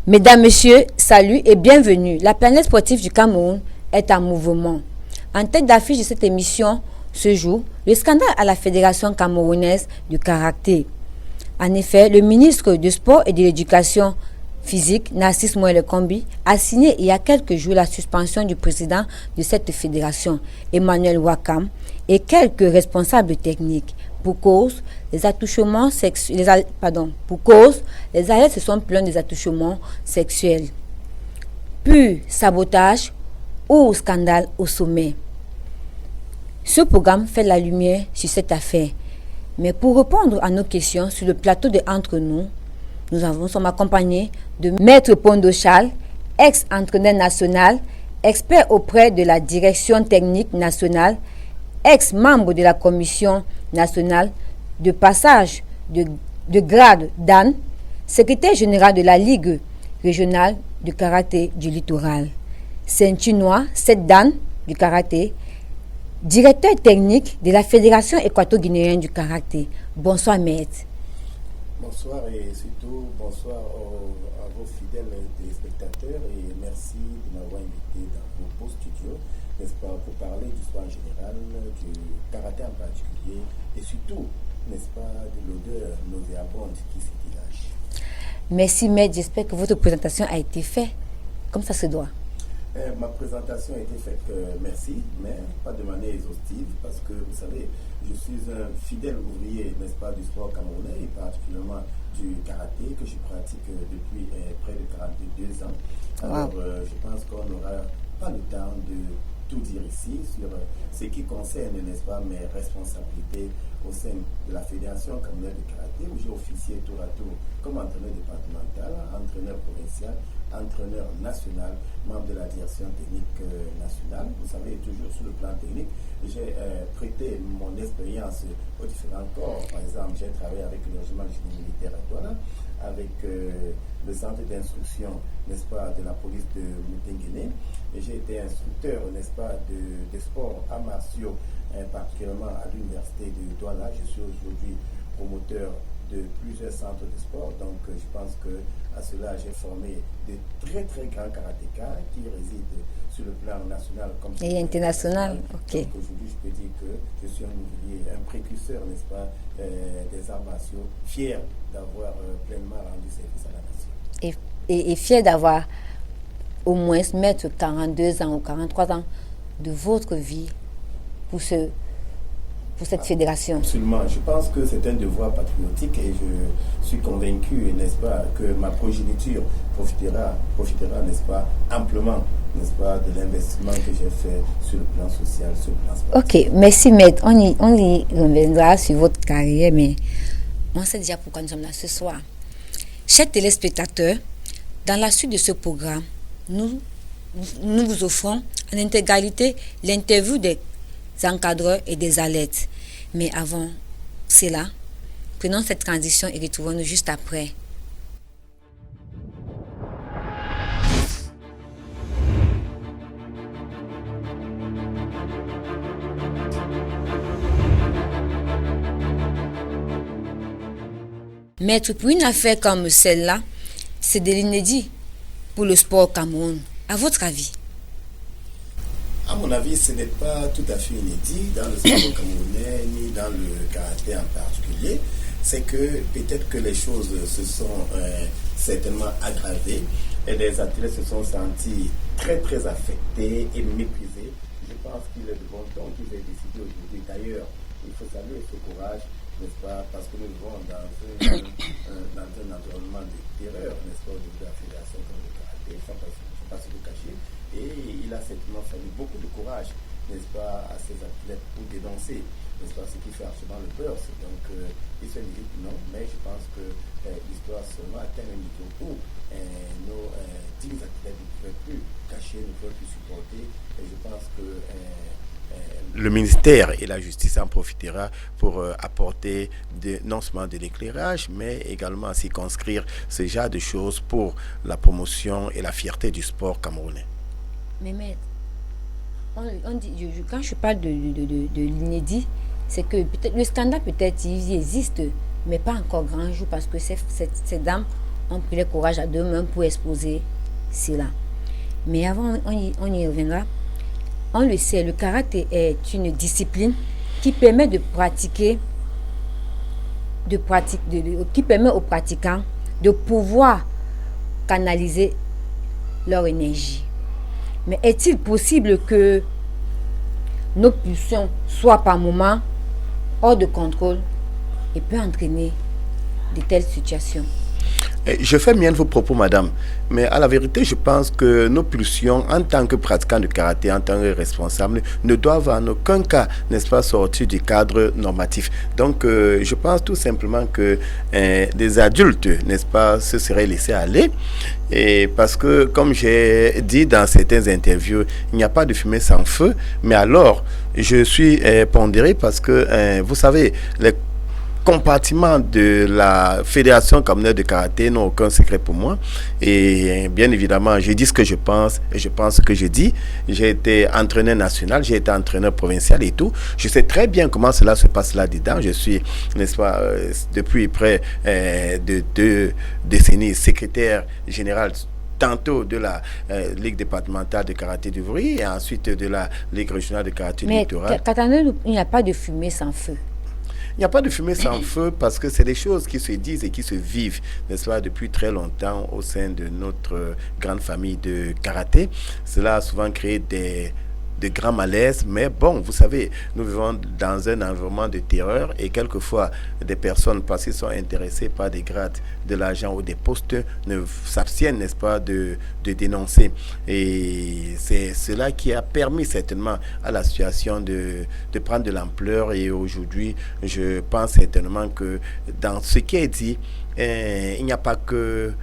Mesdames, Messieurs, salut et bienvenue. La planète sportive du Cameroun est en mouvement. En tête d'affiche de cette émission, ce jour, le scandale à la Fédération camerounaise du karaté. En effet, le ministre du Sport et de l'Éducation physique, Narcisse Moelle Kombi, a signé il y a quelques jours la suspension du président de cette fédération, Emmanuel Wakam, et quelques responsables techniques. Pour cause, les attouchements sexuels, les arrêts se sont plaints des attouchements sexuels. Puis, sabotage ou scandale au sommet. Ce programme fait la lumière sur cette affaire. Mais pour répondre à nos questions sur le plateau de Entre nous, sommes accompagnés de Maître Pondo Charles, ex-entraîneur national, expert auprès de la direction technique nationale, ex-membre de la commission nationale de passage de grade Dan, secrétaire général de la Ligue régionale du karaté du littoral, ceinture noire 7 Dan du karaté, directeur technique de la Fédération équato-guinéenne du karaté. Bonsoir maître. Bonsoir et surtout bonsoir à vos fidèles téléspectateurs et merci de m'avoir invité dans vos beaux studios, n'est-ce pas, pour parler du sport en général, du karaté en particulier et surtout, n'est-ce pas, de l'odeur nauséabonde qui se dégage. Merci maître, j'espère que votre présentation a été faite comme ça se doit. Ma présentation a été faite, merci, mais pas de manière exhaustive parce que vous savez, je suis un fidèle ouvrier, n'est-ce pas, du sport camerounais et particulièrement du karaté que je pratique depuis près de 42 ans. Alors, je pense qu'on n'aura pas le temps de tout dire ici sur ce qui concerne, n'est-ce pas, mes responsabilités au sein de la Fédération camerounaise de karaté où j'ai officié tour à tour comme entraîneur départemental, entraîneur provincial, entraîneur national, membre de la direction technique nationale. Vous savez, toujours sur le plan technique, j'ai prêté mon expérience aux différents corps. Par exemple, j'ai travaillé avec le régiment du génie militaire à Douala, avec le centre d'instruction, n'est-ce pas, de la police de Moutenguene. Et j'ai été instructeur, n'est-ce pas, de sport arts martiaux, particulièrement à l'université de Douala. Je suis aujourd'hui promoteur de plusieurs centres de sport, donc je pense que à cela j'ai formé de très très grands karatékas qui résident sur le plan national comme et international. Ok. Donc aujourd'hui je peux dire que je suis un ouvrier, un précurseur, n'est-ce pas, des arts martiaux, fier d'avoir pleinement rendu service à la nation. Et fier d'avoir au moins mettre 42 ans ou 43 ans de votre vie pour cette fédération. Absolument. Je pense que c'est un devoir patriotique et je suis convaincu, n'est-ce pas, que ma progéniture profitera, n'est-ce pas, amplement, n'est-ce pas, de l'investissement que j'ai fait sur le plan social, sur le plan sportif. Ok, merci maître. On y reviendra sur votre carrière, mais on sait déjà pourquoi nous sommes là ce soir. Chers téléspectateurs, dans la suite de ce programme, nous vous offrons en intégralité l'interview des encadreurs et des athlètes. Mais avant cela, prenons cette transition et retrouvons-nous juste après. Maître, pour une affaire comme celle-là, c'est de l'inédit pour le sport Cameroun. À votre avis? À mon avis, ce n'est pas tout à fait inédit dans le sport camerounais ni dans le karaté en particulier. C'est que peut-être que les choses se sont certainement aggravées et les athlètes se sont sentis très très affectés et méprisés. Je pense qu'il est de bon temps qu'ils aient décidé aujourd'hui. D'ailleurs, il faut saluer ce courage, n'est-ce pas, parce que nous vivons dans un environnement de terreur, n'est-ce pas, au niveau de la fédération comme le karaté, il ne faut pas se le cacher. Et il a certainement fallu beaucoup de courage, n'est-ce pas, à ces athlètes pour dénoncer, n'est-ce pas, ce qui fait absolument le peur. Donc, ils se disent non, mais je pense que l'histoire seulement atteint un niveau où nos 10 athlètes ne pouvaient plus cacher, ne pouvaient plus supporter. Et je pense que le ministère et la justice en profitera pour apporter non seulement de l'éclairage, mais également circonscrire ce genre de choses pour la promotion et la fierté du sport camerounais. Mais maître, on dit, quand je parle de l'inédit, c'est que peut-être le scandale peut-être il existe, mais pas encore grand jour parce que ces dames ont pris le courage à deux mains pour exposer cela. Mais avant, on y reviendra. On le sait, le karaté est une discipline qui permet qui permet aux pratiquants de pouvoir canaliser leur énergie. Mais est-il possible que nos pulsions soient par moments hors de contrôle et peut entraîner de telles situations? Je fais mienne vos propos, madame, mais à la vérité, je pense que nos pulsions, en tant que pratiquants de karaté, en tant que responsables, ne doivent en aucun cas, n'est-ce pas, sortir du cadre normatif. Donc, je pense tout simplement que des adultes, n'est-ce pas, se seraient laissés aller. Et parce que, comme j'ai dit dans certaines interviews, il n'y a pas de fumée sans feu. Mais alors, je suis pondéré parce que, vous savez, les compartiments de la Fédération camerounaise de karaté n'ont aucun secret pour moi. Et bien évidemment, je dis ce que je pense et je pense ce que je dis. J'ai été entraîneur national, j'ai été entraîneur provincial et tout. Je sais très bien comment cela se passe là-dedans. Je suis, n'est-ce pas, depuis près de 2 décennies, secrétaire général tantôt de la Ligue départementale de karaté d'Ivry et ensuite de la Ligue régionale de karaté du littoral. Mais il n'y a pas de fumée sans feu. Il n'y a pas de fumée sans feu parce que c'est des choses qui se disent et qui se vivent, n'est-ce pas, depuis très longtemps au sein de notre grande famille de karaté. Cela a souvent créé de grands malaises, mais bon, vous savez, nous vivons dans un environnement de terreur et quelquefois des personnes, parce qu'ils sont intéressés par des grades, de l'argent ou des postes, ne s'abstiennent, n'est-ce pas, de dénoncer. Et c'est cela qui a permis certainement à la situation de prendre de l'ampleur. Et aujourd'hui, je pense certainement que dans ce qui est dit, il n'y a pas que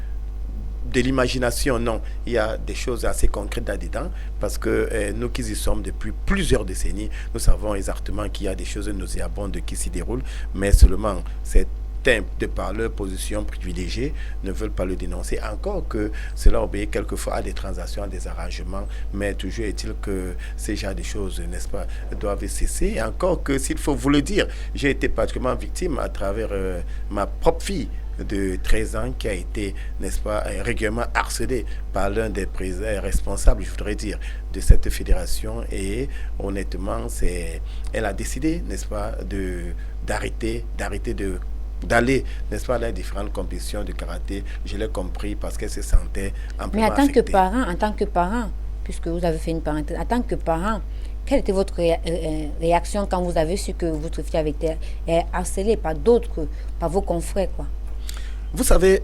de l'imagination, non. Il y a des choses assez concrètes là-dedans parce que nous qui y sommes depuis plusieurs décennies, nous savons exactement qu'il y a des choses nauséabondes qui s'y déroulent, mais seulement certains, de par leur position privilégiée, ne veulent pas le dénoncer. Encore que cela obéit quelquefois à des transactions, à des arrangements, mais toujours est-il que ces genres de choses, n'est-ce pas, doivent cesser. Et encore que, s'il faut vous le dire, j'ai été particulièrement victime à travers ma propre fille de 13 ans qui a été, n'est-ce pas, régulièrement harcelée par l'un des responsables, je voudrais dire, de cette fédération. Et honnêtement, elle a décidé, n'est-ce pas, d'aller, n'est-ce pas, dans les différentes compétitions de karaté. Je l'ai compris parce qu'elle se sentait amplement affectée. Mais en tant que parent, puisque vous avez fait une parenthèse, en tant que parent, quelle était votre réaction quand vous avez su que votre fille avait été harcelée par d'autres, par vos confrères, quoi? Vous savez,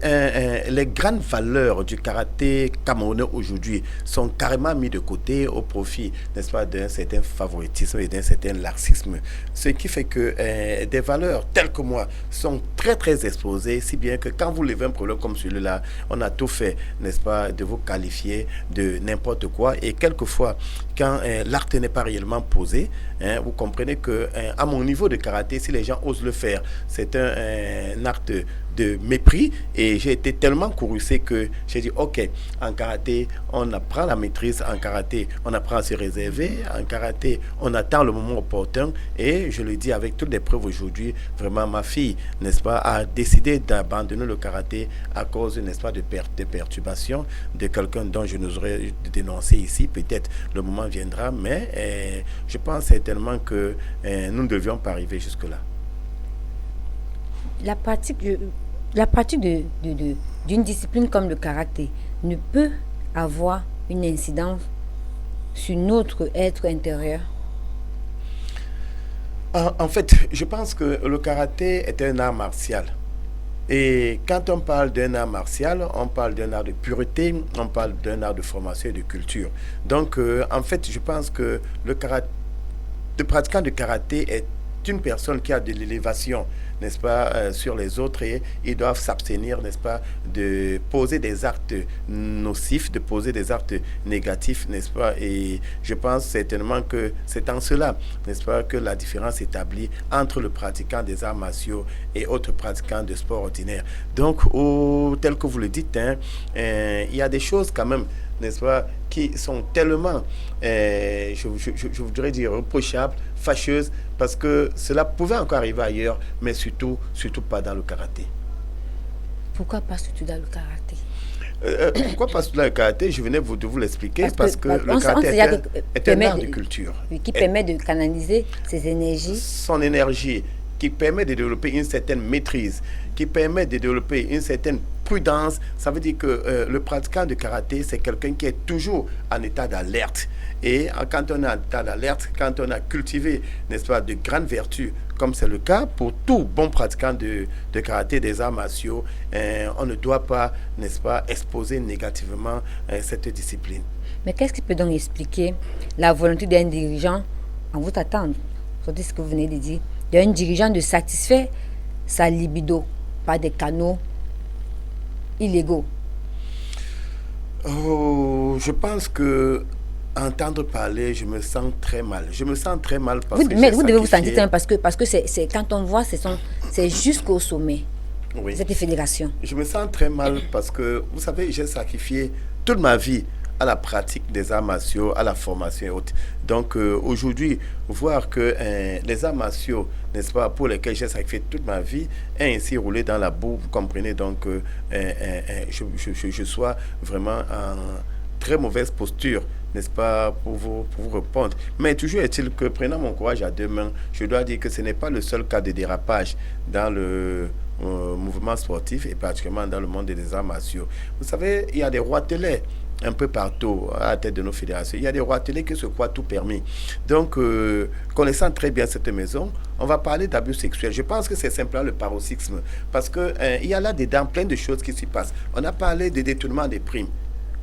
les grandes valeurs du karaté camerounais aujourd'hui sont carrément mises de côté au profit, n'est-ce pas, d'un certain favoritisme et d'un certain laxisme. Ce qui fait que des valeurs telles que moi sont très très exposées, si bien que quand vous levez un problème comme celui-là, on a tout fait, n'est-ce pas, de vous qualifier de n'importe quoi. Et quelquefois, quand l'acte n'est pas réellement posé, vous comprenez que à mon niveau de karaté, si les gens osent le faire, c'est un acte de mépris. Et j'ai été tellement courroucé que j'ai dit ok, en karaté on apprend la maîtrise, en karaté on apprend à se réserver, en karaté on attend le moment opportun. Et je le dis avec toutes les preuves aujourd'hui, vraiment ma fille, n'est-ce pas, a décidé d'abandonner le karaté à cause, n'est-ce pas, de perturbations de quelqu'un dont je n'oserais dénoncer ici. Peut-être le moment viendra, mais je pense certainement que nous ne devions pas arriver jusque là. La pratique d'une discipline comme le karaté ne peut avoir une incidence sur notre être intérieur. En fait, je pense que le karaté est un art martial. Et quand on parle d'un art martial, on parle d'un art de pureté, on parle d'un art de formation et de culture. Donc, en fait, je pense que le pratiquant de karaté est une personne qui a de l'élévation, n'est-ce pas, sur les autres, et ils doivent s'abstenir, n'est-ce pas, de poser des actes nocifs, de poser des actes négatifs, n'est-ce pas. Et je pense certainement que c'est en cela, n'est-ce pas, que la différence est établie entre le pratiquant des arts martiaux et autres pratiquants de sport ordinaire. Donc, tel que vous le dites, il y a des choses quand même, n'est-ce pas, qui sont tellement, je voudrais dire, reprochables, fâcheuses, parce que cela pouvait encore arriver ailleurs, mais surtout pas dans le karaté. Pourquoi pas surtout dans le karaté? Pourquoi pas dans le karaté? Je venais de vous l'expliquer parce que le on karaté sait est un art de culture. Oui, qui permet de canaliser ses énergies. Son énergie, qui permet de développer une certaine maîtrise, qui permet de développer une certaine prudence. Ça veut dire que le pratiquant de karaté, c'est quelqu'un qui est toujours en état d'alerte. Et quand on est en état d'alerte, quand on a cultivé, n'est-ce pas, de grandes vertus, comme c'est le cas pour tout bon pratiquant de karaté, des arts martiaux, on ne doit pas, n'est-ce pas, exposer négativement cette discipline. Mais qu'est-ce qui peut donc expliquer la volonté d'un dirigeant, en vous attendre, c'est ce que vous venez de dire, d'un dirigeant de satisfaire sa libido par des canaux illégaux? Oh, je pense que entendre parler, je me sens très mal. Je me sens très mal parce que mais vous devez vous sentir très mal parce que c'est quand on voit, c'est jusqu'au sommet. Oui. Cette fédération. Je me sens très mal parce que, vous savez, j'ai sacrifié toute ma vie à la pratique des arts martiaux, à la formation et autres. Donc aujourd'hui, voir que les arts martiaux, n'est-ce pas, pour lesquels j'ai sacrifié toute ma vie, est ainsi roulé dans la boue, vous comprenez, donc je sois vraiment en très mauvaise posture, n'est-ce pas, pour vous répondre. Mais toujours est-il que, prenant mon courage à deux mains, je dois dire que ce n'est pas le seul cas de dérapage dans le mouvement sportif et particulièrement dans le monde des arts martiaux. Vous savez, il y a des roitelets un peu partout à la tête de nos fédérations. Il y a des roitelets qui se croient tout permis. Donc, connaissant très bien cette maison, on va parler d'abus sexuels. Je pense que c'est simplement le paroxysme parce que il y a là-dedans plein de choses qui s'y passent. On a parlé de détournement des primes.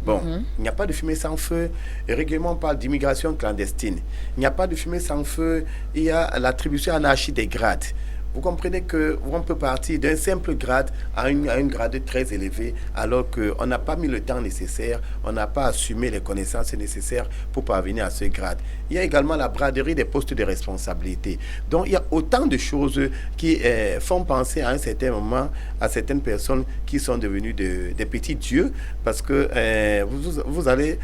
Bon, il n'y a pas de fumée sans feu. Et régulièrement, on parle d'immigration clandestine. Il n'y a pas de fumée sans feu. Il y a l'attribution anarchique des grades. Vous comprenez qu'on peut partir d'un simple grade à une grade très élevée alors qu'on n'a pas mis le temps nécessaire, on n'a pas assumé les connaissances nécessaires pour parvenir à ce grade. Il y a également la braderie des postes de responsabilité. Donc il y a autant de choses qui font penser à un certain moment à certaines personnes qui sont devenues des petits dieux parce que vous allez,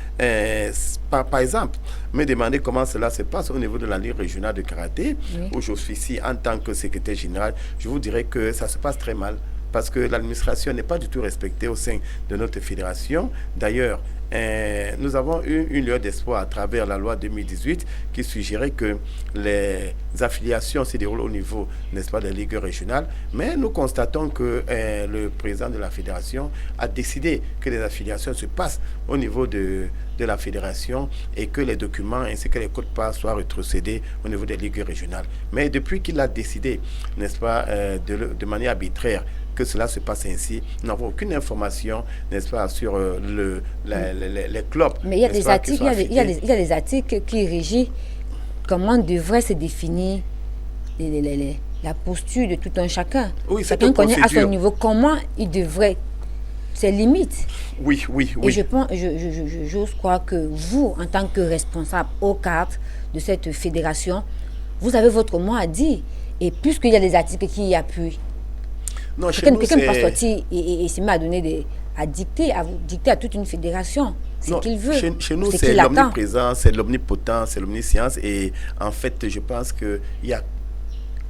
par exemple, me demander comment cela se passe au niveau de la Ligue régionale de karaté, où j'officie en tant que secrétaire général. Je vous dirais que ça se passe très mal parce que l'administration n'est pas du tout respectée au sein de notre fédération. D'ailleurs, nous avons eu une lueur d'espoir à travers la loi 2018 qui suggérait que les affiliations se déroulent au niveau, n'est-ce pas, de la Ligue régionale. Mais nous constatons que le président de la fédération a décidé que les affiliations se passent au niveau de la fédération et que les documents ainsi que les codes-parts soient rétrocédés au niveau des ligues régionales. Mais depuis qu'il a décidé, n'est-ce pas, de manière arbitraire, que cela se passe ainsi, nous n'avons aucune information, n'est-ce pas, sur les clubs. Mais il y a des articles, il y a des articles qui régissent comment devrait se définir la posture de tout un chacun. Oui, chacun connaît à son niveau comment il devrait, ses limites. Oui. Et j'ose croire que vous, en tant que responsable au cadre de cette fédération, vous avez votre mot à dire. Et puisqu'il y a des articles qui y appuient, non, quelqu'un ne peut pas sortir et se met à donner à dicter à toute une fédération ce qu'il veut. Chez nous, c'est l'omniprésent, c'est l'omnipotent, c'est l'omniscience. Et en fait, je pense que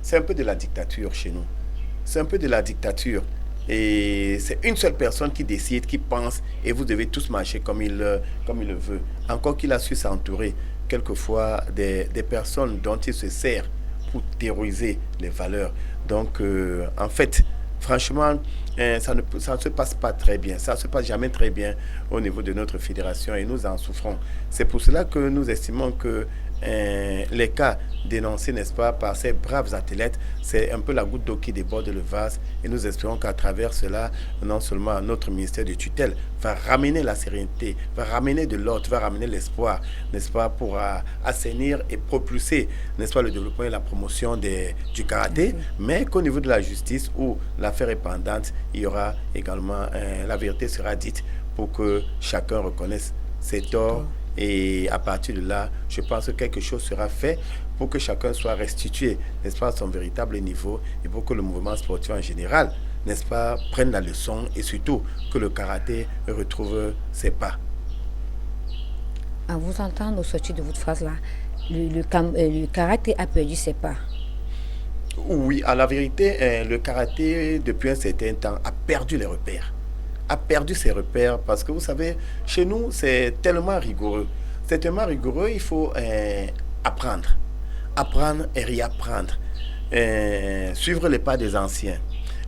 c'est un peu de la dictature chez nous. C'est un peu de la dictature. Et c'est une seule personne qui décide, qui pense, et vous devez tous marcher comme il le veut. Encore qu'il a su s'entourer, quelquefois, des personnes dont il se sert pour terroriser les valeurs. Donc, en fait, franchement, ça ne se passe pas très bien. Ça ne se passe jamais très bien au niveau de notre fédération et nous en souffrons. C'est pour cela que nous estimons que les cas dénoncés, n'est-ce pas, par ces braves athlètes, c'est un peu la goutte d'eau qui déborde le vase et nous espérons qu'à travers cela, non seulement notre ministère de tutelle va ramener la sérénité, va ramener de l'ordre, va ramener l'espoir, n'est-ce pas, pour assainir et propulser, n'est-ce pas, le développement et la promotion du karaté, mais qu'au niveau de la justice où l'affaire est pendante, il y aura également, la vérité sera dite pour que chacun reconnaisse ses torts. Et à partir de là, je pense que quelque chose sera fait pour que chacun soit restitué, n'est-ce pas, à son véritable niveau et pour que le mouvement sportif en général, n'est-ce pas, prenne la leçon et surtout que le karaté retrouve ses pas. À vous entendre au sortir de votre phrase là, le karaté a perdu ses pas. Oui, à la vérité, le karaté, depuis un certain temps, a perdu les repères. A perdu ses repères parce que vous savez, chez nous, c'est tellement rigoureux. C'est tellement rigoureux, il faut apprendre. Apprendre et réapprendre. Suivre les pas des anciens.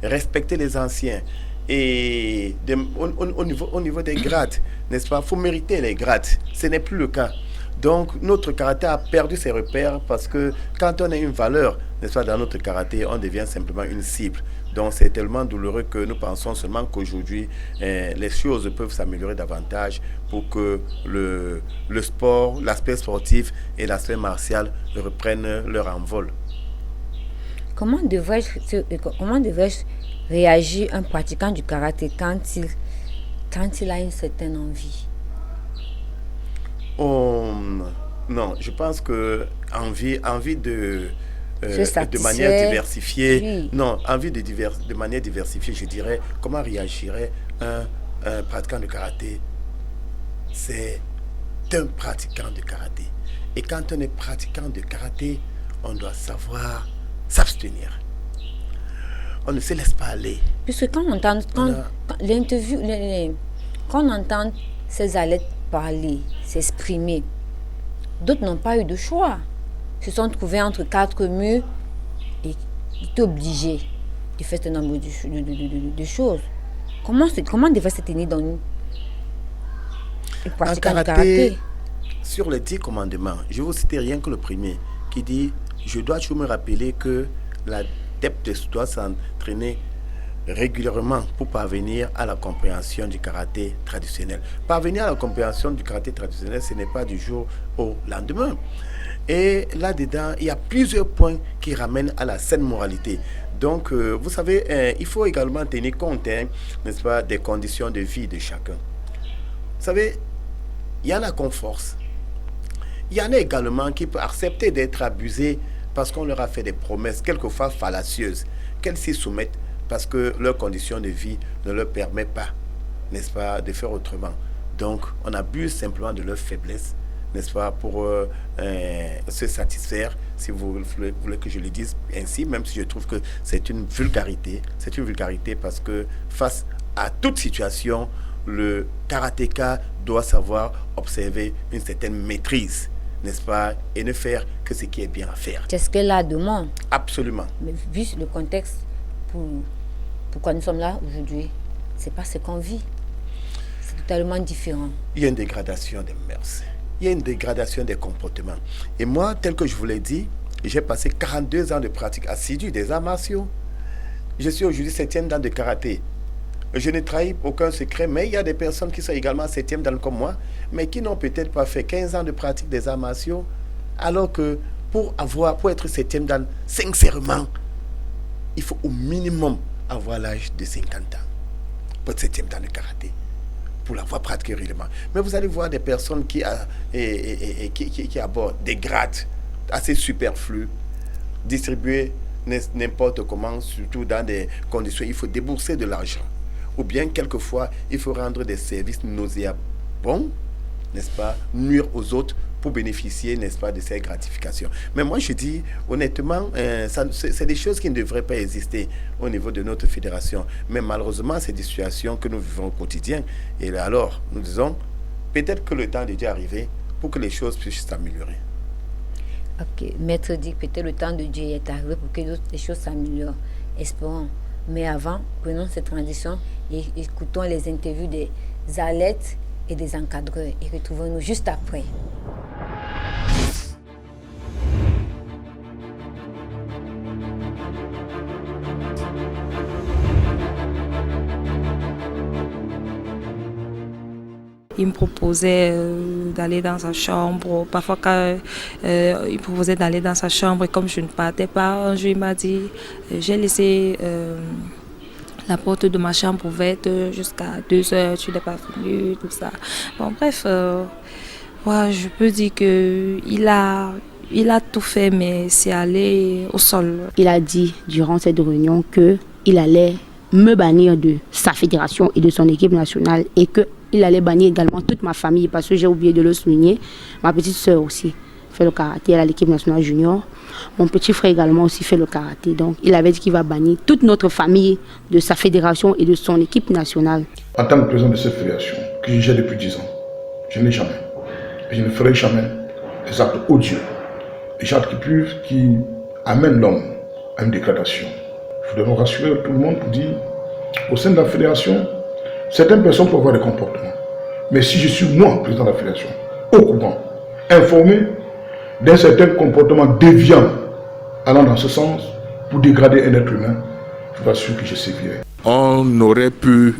Respecter les anciens. Et au niveau des grades, n'est-ce pas, il faut mériter les grades. Ce n'est plus le cas. Donc, notre karaté a perdu ses repères parce que quand on a une valeur, n'est-ce pas, dans notre karaté, on devient simplement une cible. Donc, c'est tellement douloureux que nous pensons seulement qu'aujourd'hui, les choses peuvent s'améliorer davantage pour que le sport, l'aspect sportif et l'aspect martial reprennent leur envol. Comment devrais-je réagir un pratiquant du karaté quand il a une certaine envie? Non, je pense que envie de manière satisfait, diversifiée, oui. non, de manière diversifiée, je dirais, comment réagirait un pratiquant de karaté? C'est un pratiquant de karaté. Et quand on est pratiquant de karaté, on doit savoir s'abstenir. On ne se laisse pas aller. Puisque quand on entend l'interview, quand on entend ces athlètes parler, s'exprimer, d'autres n'ont pas eu de choix. Se sont trouvés entre quatre murs et étaient obligés de faire un nombre de choses. Comment devrait se tenir dans nous et pratiquer le karaté? Sur les 10 commandements, je vais vous citer rien que le premier, qui dit « Je dois toujours me rappeler que l'adepte doit s'entraîner régulièrement pour parvenir à la compréhension du karaté traditionnel. » Parvenir à la compréhension du karaté traditionnel, ce n'est pas du jour au lendemain. Et là-dedans, il y a plusieurs points qui ramènent à la saine moralité. Donc, vous savez, il faut également tenir compte, n'est-ce pas, des conditions de vie de chacun. Vous savez, il y en a qu'on force. Il y en a également qui peuvent accepter d'être abusés parce qu'on leur a fait des promesses, quelquefois fallacieuses, qu'elles s'y soumettent parce que leurs conditions de vie ne leur permettent pas, n'est-ce pas, de faire autrement. Donc, on abuse simplement de leur faiblesse, n'est-ce pas, pour se satisfaire, si vous voulez que je le dise ainsi, même si je trouve que c'est une vulgarité. C'est une vulgarité parce que face à toute situation, le karatéka doit savoir observer une certaine maîtrise, n'est-ce pas, et ne faire que ce qui est bien à faire. C'est ce que la demande. Absolument. Mais vu le contexte, pourquoi nous sommes là aujourd'hui, c'est pas ce qu'on vit. C'est totalement différent. Il y a une dégradation des mœurs. Il y a une dégradation des comportements. Et moi, tel que je vous l'ai dit, j'ai passé 42 ans de pratique assidue des arts martiaux. Je suis aujourd'hui 7e dan de karaté. Je ne trahis aucun secret, mais il y a des personnes qui sont également 7e dan comme moi, mais qui n'ont peut-être pas fait 15 ans de pratique des arts martiaux, alors que pour être 7e dan, sincèrement, il faut au minimum avoir l'âge de 50 ans pour être 7e dan de karaté, pour l'avoir pratiqué réellement. Mais vous allez voir des personnes qui abordent des grades assez superflus, distribués n'importe comment, surtout dans des conditions où il faut débourser de l'argent. Ou bien, quelquefois, il faut rendre des services nauséabonds, n'est-ce pas, nuire aux autres pour bénéficier, n'est-ce pas, de ces gratifications. Mais moi, je dis, honnêtement, c'est des choses qui ne devraient pas exister au niveau de notre fédération. Mais malheureusement, c'est des situations que nous vivons au quotidien. Et alors, nous disons, peut-être que le temps est déjà arrivé pour que les choses puissent s'améliorer. Ok, maître dit que peut-être le temps de Dieu est arrivé pour que les choses s'améliorent. Espérons. Mais avant, prenons cette transition et écoutons les interviews des athlètes et des encadreurs et retrouvons-nous juste après. Il me proposait d'aller dans sa chambre. Parfois, quand il proposait d'aller dans sa chambre, et comme je ne partais pas, un jour, il m'a dit j'ai laissé la porte de ma chambre ouverte jusqu'à 2h, tu n'es pas venu, tout ça. Bon, bref, ouais, je peux dire qu'il a tout fait, mais c'est allé au sol. Il a dit durant cette réunion qu'il allait me bannir de sa fédération et de son équipe nationale et qu'il allait bannir également toute ma famille parce que j'ai oublié de le souligner, ma petite sœur aussi. fait le karaté à l'équipe nationale junior. Mon petit frère également aussi fait le karaté. Donc, il avait dit qu'il va bannir toute notre famille de sa fédération et de son équipe nationale. En tant que président de cette fédération, que je gère depuis 10 ans, je n'ai jamais, et je ne ferai jamais des actes odieux, des actes qui amènent l'homme à une dégradation. Nous devons rassurer tout le monde pour dire, au sein de la fédération, certaines personnes peuvent avoir des comportements. Mais si je suis moi, président de la fédération, au courant, informé d'un certain comportement déviant allant dans ce sens pour dégrader un être humain, je vous assure que je sévirai. On aurait pu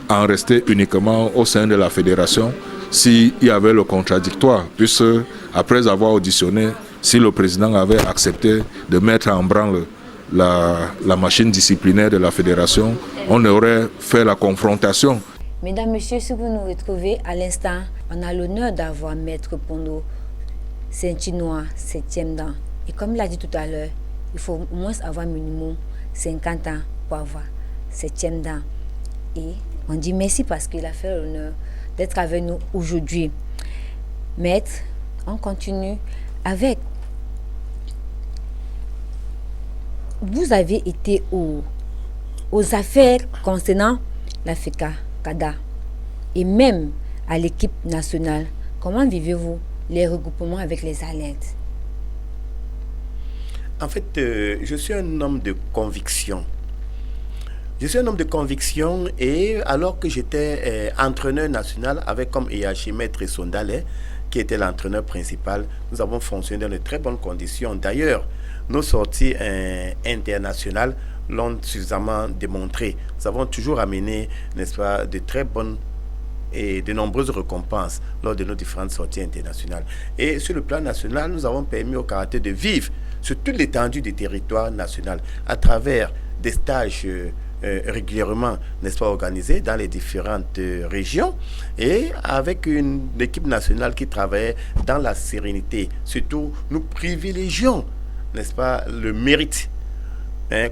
en rester uniquement au sein de la fédération s'il y avait le contradictoire, puisque après avoir auditionné, si le président avait accepté de mettre en branle la machine disciplinaire de la fédération, on aurait fait la confrontation. Mesdames, Messieurs, si vous nous retrouvez à l'instant, on a l'honneur d'avoir Maître Pondo, ceinture noire, 7e dan. Et comme il a dit tout à l'heure, il faut au moins avoir minimum 50 ans pour avoir 7e dan. Et on dit merci parce qu'il a fait l'honneur d'être avec nous aujourd'hui. Maître, on continue avec. Vous avez été aux affaires concernant la FECA-CADA et même à l'équipe nationale. Comment vivez-vous les regroupements avec les alertes? En fait, je suis un homme de conviction. Je suis un homme de conviction et alors que j'étais entraîneur national avec comme IHI Maître Sondale, qui était l'entraîneur principal, nous avons fonctionné dans de très bonnes conditions. D'ailleurs, nos sorties internationales l'ont suffisamment démontré. Nous avons toujours amené, n'est-ce pas, de très bonnes et de nombreuses récompenses lors de nos différentes sorties internationales. Et sur le plan national, nous avons permis au karaté de vivre sur toute l'étendue du territoire national à travers des stages régulièrement, n'est-ce pas, organisés dans les différentes régions et avec une équipe nationale qui travaillait dans la sérénité. Surtout, nous privilégions, n'est-ce pas, le mérite,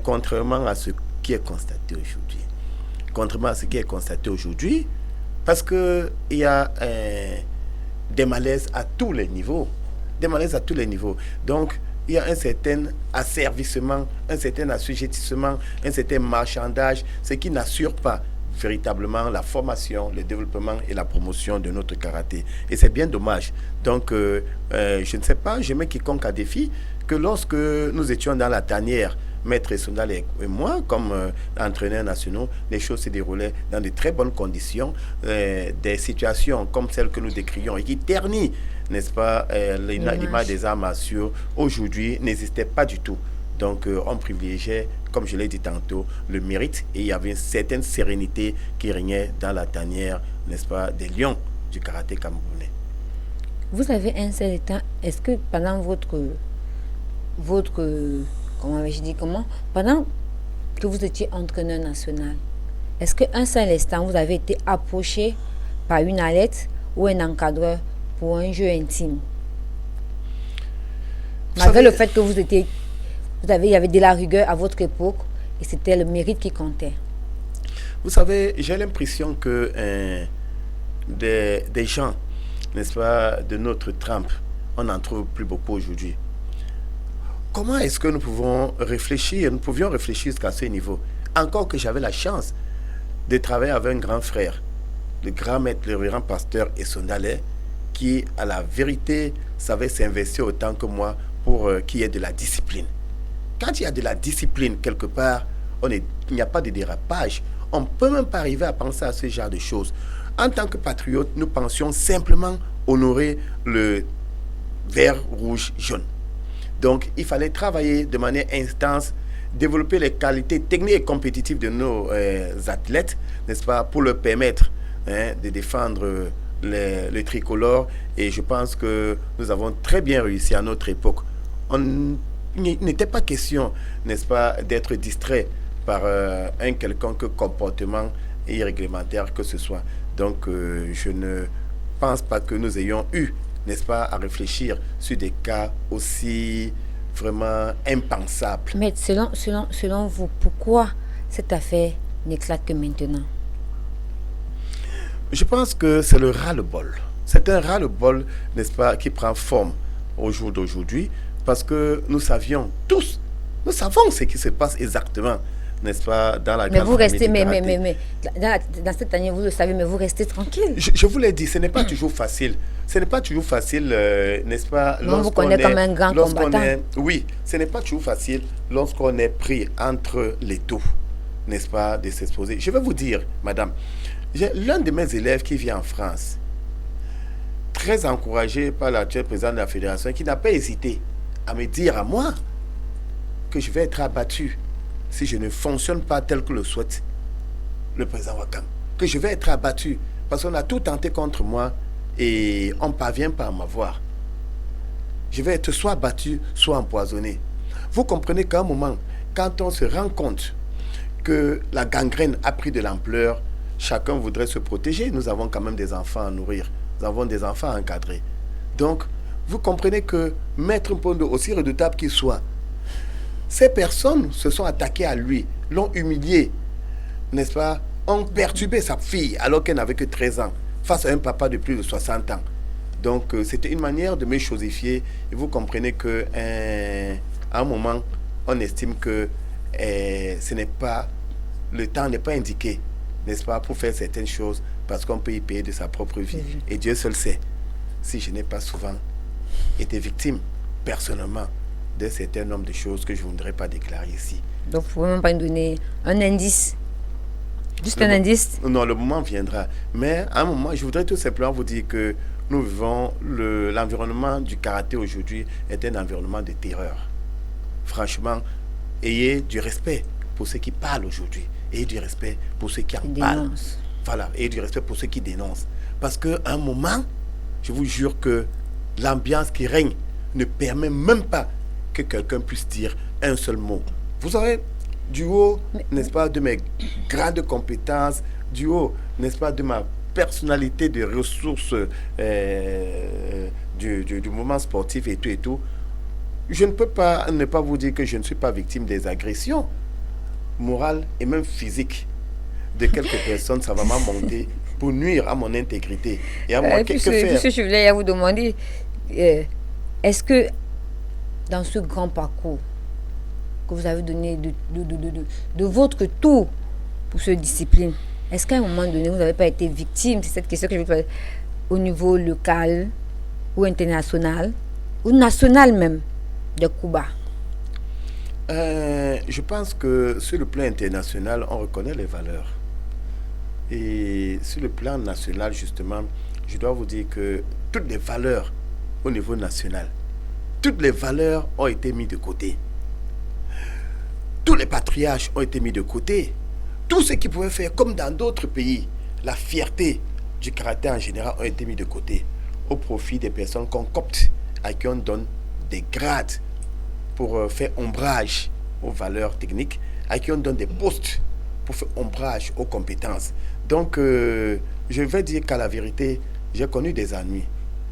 contrairement à ce qui est constaté aujourd'hui. Contrairement à ce qui est constaté aujourd'hui, parce qu'il y a des malaises à tous les niveaux. Des malaises à tous les niveaux. Donc, il y a un certain asservissement, un certain assujettissement, un certain marchandage, ce qui n'assure pas véritablement la formation, le développement et la promotion de notre karaté. Et c'est bien dommage. Donc, je ne sais pas, je mets quiconque à défi que lorsque nous étions dans la tanière, Maître Sondale et moi, comme entraîneurs nationaux, les choses se déroulaient dans de très bonnes conditions. Des situations comme celles que nous décrions et qui ternissent, n'est-ce pas, l'image des arts martiaux, aujourd'hui, n'existait pas du tout. Donc, on privilégiait, comme je l'ai dit tantôt, le mérite et il y avait une certaine sérénité qui régnait dans la tanière, n'est-ce pas, des lions du karaté camerounais. Vous avez un seul temps, est-ce que pendant pendant que vous étiez entraîneur national, est-ce qu'un seul instant vous avez été approché par une alerte ou un encadreur pour un jeu intime? Malgré le fait que il y avait de la rigueur à votre époque et c'était le mérite qui comptait. Vous savez, j'ai l'impression que des gens, n'est-ce pas, de notre trempe, on n'en trouve plus beaucoup aujourd'hui. Comment est-ce que nous pouvions réfléchir jusqu'à ce niveau? Encore que j'avais la chance de travailler avec un grand frère, le grand maître, le révérend pasteur Sondale, qui, à la vérité, savait s'investir autant que moi pour qu'il y ait de la discipline. Quand il y a de la discipline quelque part, il n'y a pas de dérapage. On ne peut même pas arriver à penser à ce genre de choses. En tant que patriotes, nous pensions simplement honorer le vert, rouge, jaune. Donc, il fallait travailler de manière intense, développer les qualités techniques et compétitives de nos athlètes, n'est-ce pas, pour leur permettre de défendre le tricolore. Et je pense que nous avons très bien réussi à notre époque. Il n'était pas question, n'est-ce pas, d'être distrait par un quelconque comportement irréglementaire que ce soit. Donc, je ne pense pas que nous ayons eu, n'est-ce pas, à réfléchir sur des cas aussi vraiment impensables. Mais selon vous, pourquoi cette affaire n'éclate que maintenant? Je pense que c'est le ras-le-bol. C'est un ras-le-bol, n'est-ce pas, qui prend forme au jour d'aujourd'hui, parce que nous savions tous, nous savons ce qui se passe exactement, n'est-ce pas, dans la mais grande vous famille restez, du karaté. mais dans cette année, vous le savez, mais vous restez tranquille. Je vous l'ai dit, ce n'est pas toujours facile. Ce n'est pas toujours facile, n'est-ce pas, Non, vous connaissez comme un grand combattant. Oui, ce n'est pas toujours facile lorsqu'on est pris entre les deux, n'est-ce pas, de s'exposer. Je vais vous dire, madame, l'un de mes élèves qui vit en France, très encouragé par l'actuel président de la fédération, qui n'a pas hésité à me dire à moi que je vais être abattu si je ne fonctionne pas tel que le souhaite le président Wakam, que je vais être abattu parce qu'on a tout tenté contre moi et on ne parvient pas à m'avoir. Je vais être soit abattu, soit empoisonné. Vous comprenez qu'à un moment, quand on se rend compte que la gangrène a pris de l'ampleur, chacun voudrait se protéger. Nous avons quand même des enfants à nourrir, nous avons des enfants à encadrer. Donc, vous comprenez que Maître Mpondo, aussi redoutable qu'il soit, ces personnes se sont attaquées à lui, l'ont humilié, n'est-ce pas, ont perturbé sa fille alors qu'elle n'avait que 13 ans, face à un papa de plus de 60 ans. Donc, c'était une manière de me chosifier. Et vous comprenez qu'à un moment, on estime que ce n'est pas, le temps n'est pas indiqué, n'est-ce pas, pour faire certaines choses, parce qu'on peut y payer de sa propre vie. Et Dieu seul sait si je n'ai pas souvent été victime, personnellement, d'un certain nombre de choses que je ne voudrais pas déclarer ici. Donc, vous ne pouvez même pas nous donner un indice. Juste un indice. Non, le moment viendra. Mais à un moment, je voudrais tout simplement vous dire que nous vivons, l'environnement du karaté aujourd'hui est un environnement de terreur. Franchement, ayez du respect pour ceux qui parlent aujourd'hui. Ayez du respect pour ceux qui en parlent. Voilà, ayez du respect pour ceux qui dénoncent. Parce qu'à un moment, je vous jure que l'ambiance qui règne ne permet même pas que quelqu'un puisse dire un seul mot. Vous savez, du haut, n'est-ce pas, de mes grandes compétences, du haut, n'est-ce pas, de ma personnalité, de ressources du moment sportif et tout, je ne peux pas ne pas vous dire que je ne suis pas victime des agressions morales et même physiques de quelques personnes. Ça va m'monter pour nuire à mon intégrité et à moi. Que faire? Puisque je voulais vous demander, est-ce que dans ce grand parcours que vous avez donné de votre tout pour cette discipline, est-ce qu'à un moment donné, vous n'avez pas été victime, c'est cette question que je veux faire, au niveau local ou international, ou national même, de Cuba? Je pense que sur le plan international, on reconnaît les valeurs. Et sur le plan national, justement, je dois vous dire que toutes les valeurs au niveau national, toutes les valeurs ont été mises de côté. Tous les patriarches ont été mis de côté. Tout ce qui pouvait faire, comme dans d'autres pays, la fierté du karaté en général ont été mis de côté au profit des personnes qu'on copte, à qui on donne des grades pour faire ombrage aux valeurs techniques, à qui on donne des postes pour faire ombrage aux compétences. Donc, je vais dire qu'à la vérité, j'ai connu des ennuis,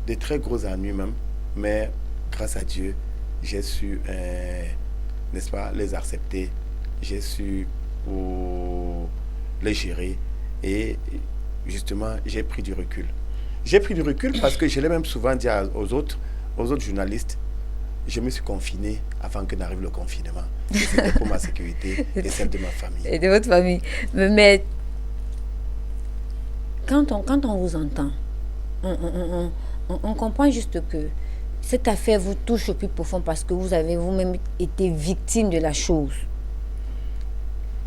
de très gros ennuis même, mais grâce à Dieu, j'ai su, n'est-ce pas, les accepter, j'ai su les gérer et justement, j'ai pris du recul. J'ai pris du recul parce que je l'ai même souvent dit aux autres journalistes, je me suis confiné avant que n'arrive le confinement. C'était pour ma sécurité et celle de ma famille. Et de votre famille. Mais quand on vous entend, on comprend juste que cette affaire vous touche au plus profond parce que vous avez vous-même été victime de la chose.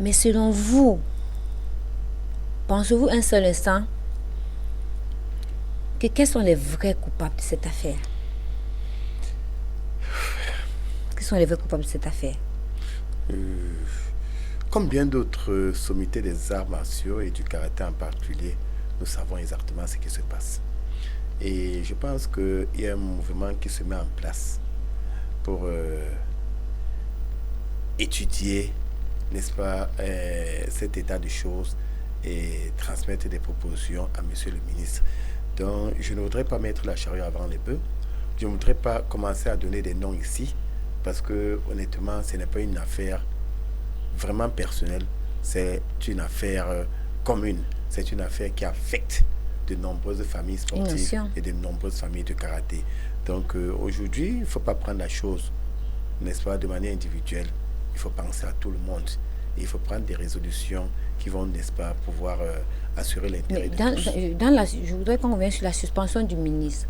Mais selon vous, pensez-vous un seul instant que quels sont les vrais coupables de cette affaire? Quels sont les vrais coupables de cette affaire? Comme bien d'autres sommités des arts martiaux et du karaté en particulier, nous savons exactement ce qui se passe. Et je pense qu'il y a un mouvement qui se met en place pour étudier, n'est-ce pas, cet état de choses et transmettre des propositions à monsieur le ministre. Donc, je ne voudrais pas mettre la charrue avant les bœufs. Je ne voudrais pas commencer à donner des noms ici parce que, honnêtement, ce n'est pas une affaire vraiment personnelle. C'est une affaire commune. C'est une affaire qui affecte de nombreuses familles sportives et de nombreuses familles de karaté. Donc aujourd'hui, il ne faut pas prendre la chose, n'est-ce pas, de manière individuelle. Il faut penser à tout le monde. Et il faut prendre des résolutions qui vont, n'est-ce pas, pouvoir assurer l'intérêt de tous. Je voudrais qu'on revienne sur la suspension du ministre.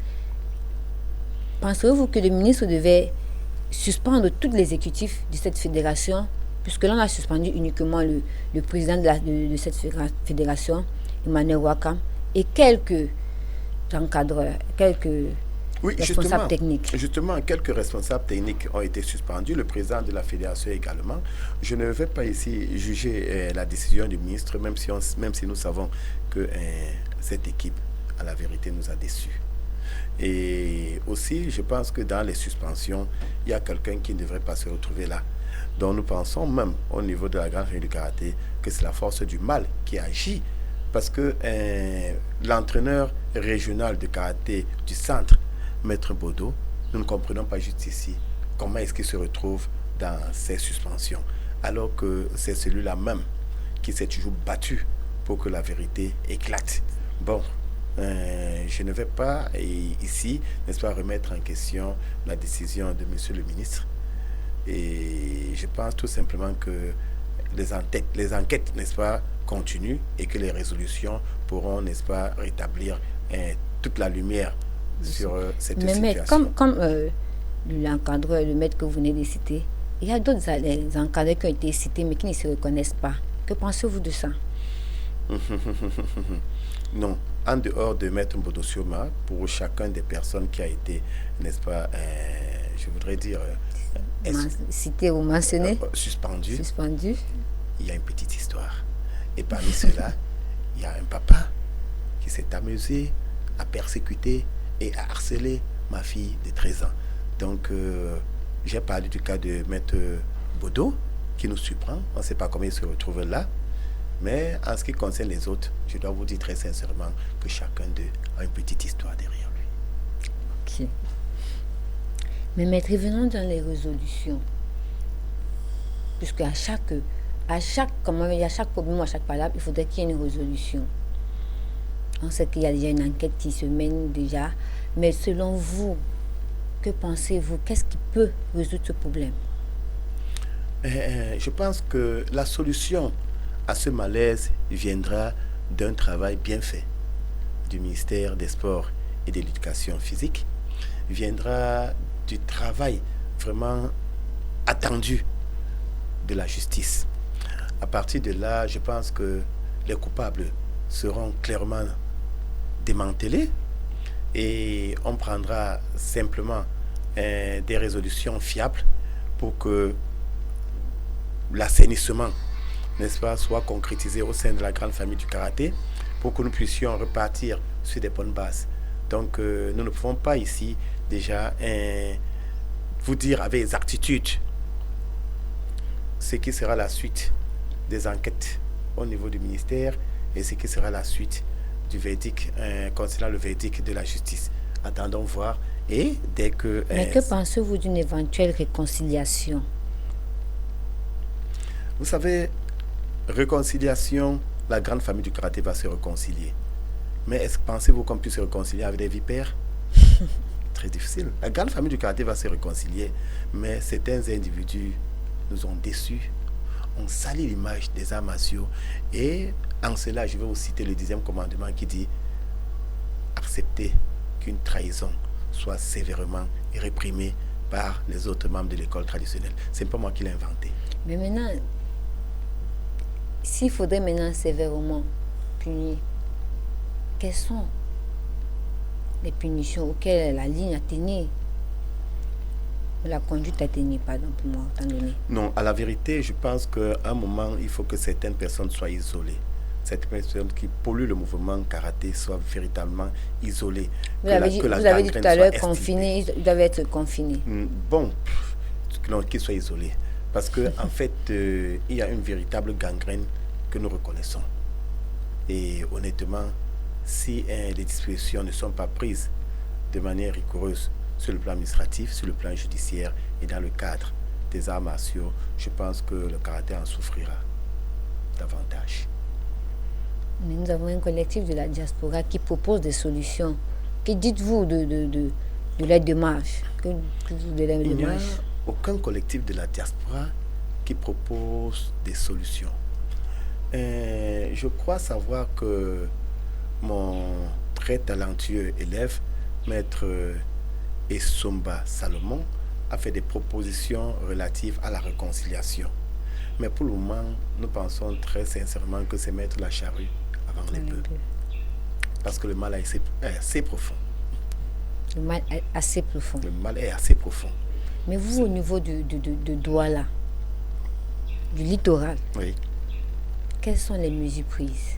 Pensez-vous que le ministre devait suspendre tous les exécutifs de cette fédération, puisque l'on a suspendu uniquement le président de cette fédération, Emmanuel Wakam, et quelques encadreurs, quelques responsables techniques. Justement, quelques responsables techniques ont été suspendus, le président de la fédération également. Je ne vais pas ici juger la décision du ministre, même si nous savons que cette équipe, à la vérité, nous a déçus. Et aussi, je pense que dans les suspensions, il y a quelqu'un qui ne devrait pas se retrouver là. Donc nous pensons même au niveau de la grande famille du karaté que c'est la force du mal qui agit, parce que l'entraîneur régional de karaté du centre, Maître Bodo, nous ne comprenons pas juste ici comment est-ce qu'il se retrouve dans ces suspensions, alors que c'est celui-là même qui s'est toujours battu pour que la vérité éclate. Bon, je ne vais pas ici, n'est-ce pas, remettre en question la décision de monsieur le ministre. Et je pense tout simplement que les enquêtes, n'est-ce pas, continuent et que les résolutions pourront, n'est-ce pas, rétablir toute la lumière sur cette situation. Mais comme l'encadreur, le maître que vous venez de citer, il y a d'autres encadreurs qui ont été cités mais qui ne se reconnaissent pas. Que pensez-vous de ça? Non, en dehors de Maître Mbodosioma, pour chacun des personnes qui a été, n'est-ce pas, je voudrais dire, cité ou mentionné, suspendu, il y a une petite histoire. Et parmi ceux-là, il y a un papa qui s'est amusé à persécuter et à harceler ma fille de 13 ans. Donc, j'ai parlé du cas de Maître Bodo, qui nous surprend. On ne sait pas comment il se retrouve là. Mais en ce qui concerne les autres, je dois vous dire très sincèrement que chacun d'eux a une petite histoire derrière lui. Ok. Mais maître, revenons dans les résolutions. Puisque à chaque problème, à chaque palabre, il faudrait qu'il y ait une résolution. On sait qu'il y a déjà une enquête qui se mène déjà. Mais selon vous, que pensez-vous? Qu'est-ce qui peut résoudre ce problème? Je pense que la solution à ce malaise viendra d'un travail bien fait du ministère des Sports et de l'Éducation physique, viendra du travail vraiment attendu de la justice. À partir de là, je pense que les coupables seront clairement démantelés et on prendra simplement des résolutions fiables pour que l'assainissement, n'est-ce pas, soit concrétisé au sein de la grande famille du karaté, pour que nous puissions repartir sur des bonnes bases. Donc nous ne pouvons pas ici déjà vous dire avec exactitude ce qui sera la suite des enquêtes au niveau du ministère et ce qui sera la suite du verdict concernant le verdict de la justice. Attendons voir et dès que... Mais que pensez-vous d'une éventuelle réconciliation? Vous savez, réconciliation, la grande famille du karaté va se réconcilier. Mais est-ce que pensez-vous qu'on puisse se réconcilier avec des vipères? Très difficile. La grande famille du karaté va se réconcilier, mais certains individus nous ont déçus, ont sali l'image des arts martiaux. Et en cela, je vais vous citer le 10e commandement qui dit accepter qu'une trahison soit sévèrement réprimée par les autres membres de l'école traditionnelle. Ce n'est pas moi qui l'ai inventé. Mais maintenant, s'il faudrait maintenant sévèrement punir, quelles sont les punitions auxquelles la ligne a tenu, la conduite a tenu, pardon, pour moi, autant donné? Non, à la vérité, je pense qu'à un moment, il faut que certaines personnes soient isolées. Certaines personnes qui polluent le mouvement karaté soient véritablement isolées. Vous avez dit tout à l'heure confinés, ils doivent être confinés. Bon, qu'ils soient isolés. Parce qu'en fait, il y a une véritable gangrène que nous reconnaissons. Et honnêtement, si les dispositions ne sont pas prises de manière rigoureuse sur le plan administratif, sur le plan judiciaire et dans le cadre des arts martiaux, je pense que le karaté en souffrira davantage. Mais nous avons un collectif de la diaspora qui propose des solutions. Que dites-vous de l'aide de marche? Il n'y a aucun collectif de la diaspora qui propose des solutions. Je crois savoir que mon très talentueux élève, maître Essomba Salomon, a fait des propositions relatives à la réconciliation. Mais pour le moment, nous pensons très sincèrement que c'est mettre la charrue avant les bœufs. Parce que le mal est assez profond. Le mal est assez profond. Le mal est assez profond. Mais vous, au niveau de Douala, du littoral, oui. Quelles sont les mesures prises?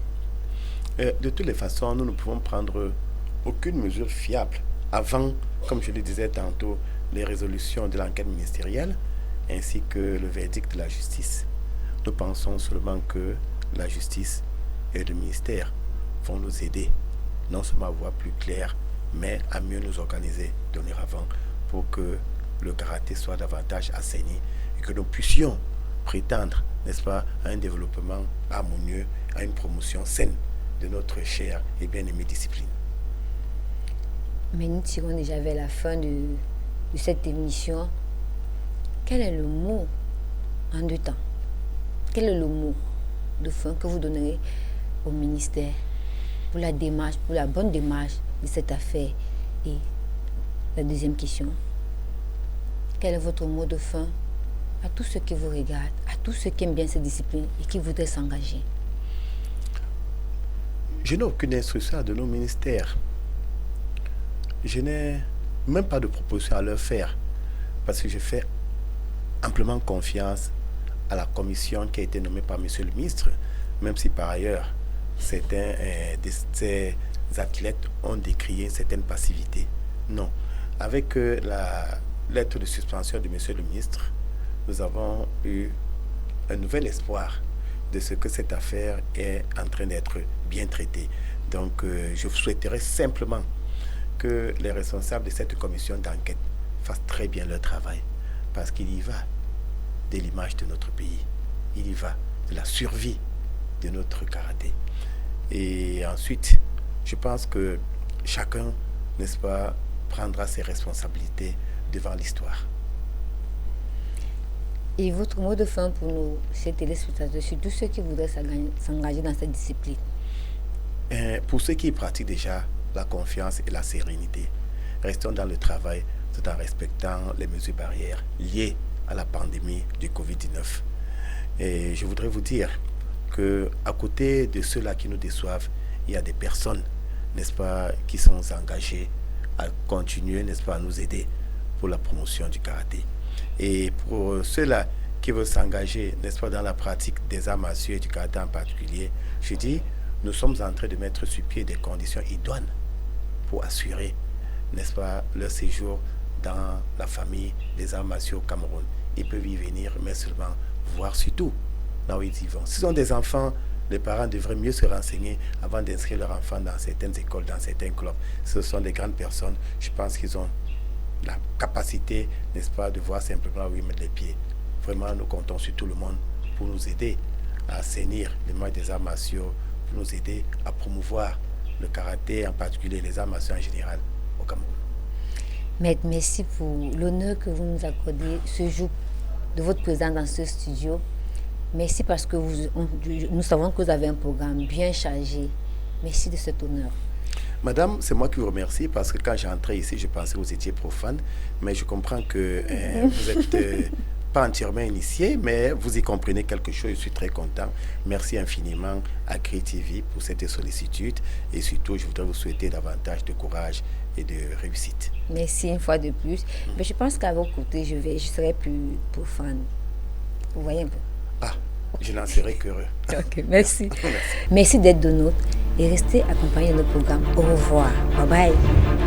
De toutes les façons, nous ne pouvons prendre aucune mesure fiable avant, comme je le disais tantôt, les résolutions de l'enquête ministérielle ainsi que le verdict de la justice. Nous pensons seulement que la justice et le ministère vont nous aider, non seulement à voir plus clair, mais à mieux nous organiser dorénavant pour que le karaté soit davantage assaini et que nous puissions prétendre, n'est-ce pas, à un développement harmonieux, à une promotion saine de notre chère et bien-aimée discipline. Mais nous tirons déjà vers la fin de cette émission. Quel est le mot en 2 temps? Quel est le mot de fin que vous donnerez au ministère pour la démarche, pour la bonne démarche de cette affaire? Et la deuxième question, quel est votre mot de fin à tous ceux qui vous regardent, à tous ceux qui aiment bien cette discipline et qui voudraient s'engager? Je n'ai aucune instruction à donner au ministère. Je n'ai même pas de proposition à leur faire parce que je fais amplement confiance à la commission qui a été nommée par monsieur le ministre, même si par ailleurs certains de ces athlètes ont décrié certaines passivités. Non. Avec la lettre de suspension de monsieur le ministre, nous avons eu un nouvel espoir de ce que cette affaire est en train d'être bien traitée. Donc je souhaiterais simplement que les responsables de cette commission d'enquête fassent très bien leur travail, parce qu'il y va de l'image de notre pays, il y va de la survie de notre karaté. Et ensuite, je pense que chacun, n'est-ce pas, prendra ses responsabilités devant l'histoire. Et votre mot de fin pour nos chers téléspectateurs, surtout ceux qui voudraient s'engager dans cette discipline? Pour ceux qui pratiquent déjà la confiance et la sérénité, restons dans le travail tout en respectant les mesures barrières liées à la pandémie du Covid-19. Et je voudrais vous dire qu'à côté de ceux-là qui nous déçoivent, il y a des personnes, n'est-ce pas, qui sont engagées à continuer, n'est-ce pas, à nous aider pour la promotion du karaté. Et pour ceux-là qui veulent s'engager, n'est-ce pas, dans la pratique des arts martiaux et du karaté en particulier, je dis, nous sommes en train de mettre sur pied des conditions idoines pour assurer, n'est-ce pas, leur séjour dans la famille des arts martiaux au Cameroun. Ils peuvent y venir, mais seulement voir surtout là où ils y vont. S'ils ont des enfants, les parents devraient mieux se renseigner avant d'inscrire leurs enfants dans certaines écoles, dans certains clubs. Ce sont des grandes personnes. Je pense qu'ils ont la capacité, n'est-ce pas, de voir simplement où ils mettent les pieds. Vraiment, nous comptons sur tout le monde pour nous aider à assainir l'image des arts martiaux, pour nous aider à promouvoir le karaté, en particulier les arts martiaux en général, au Cameroun. Maître, merci pour l'honneur que vous nous accordez ce jour de votre présence dans ce studio. Merci parce que nous savons que vous avez un programme bien chargé. Merci de cet honneur. Madame, c'est moi qui vous remercie parce que quand j'entrais ici, je pensais que vous étiez profane, mais je comprends que vous êtes pas entièrement initié, mais vous y comprenez quelque chose. Je suis très content. Merci infiniment à CRI-TV pour cette sollicitude et surtout, je voudrais vous souhaiter davantage de courage et de réussite. Merci une fois de plus. Mais je pense qu'à vos côtés, je serai plus profane. Vous voyez un peu. Ah, je n'en serai qu'heureux. Ok, merci. Merci d'être de nôtres et restez accompagnés de nos programmes. Au revoir. Bye bye.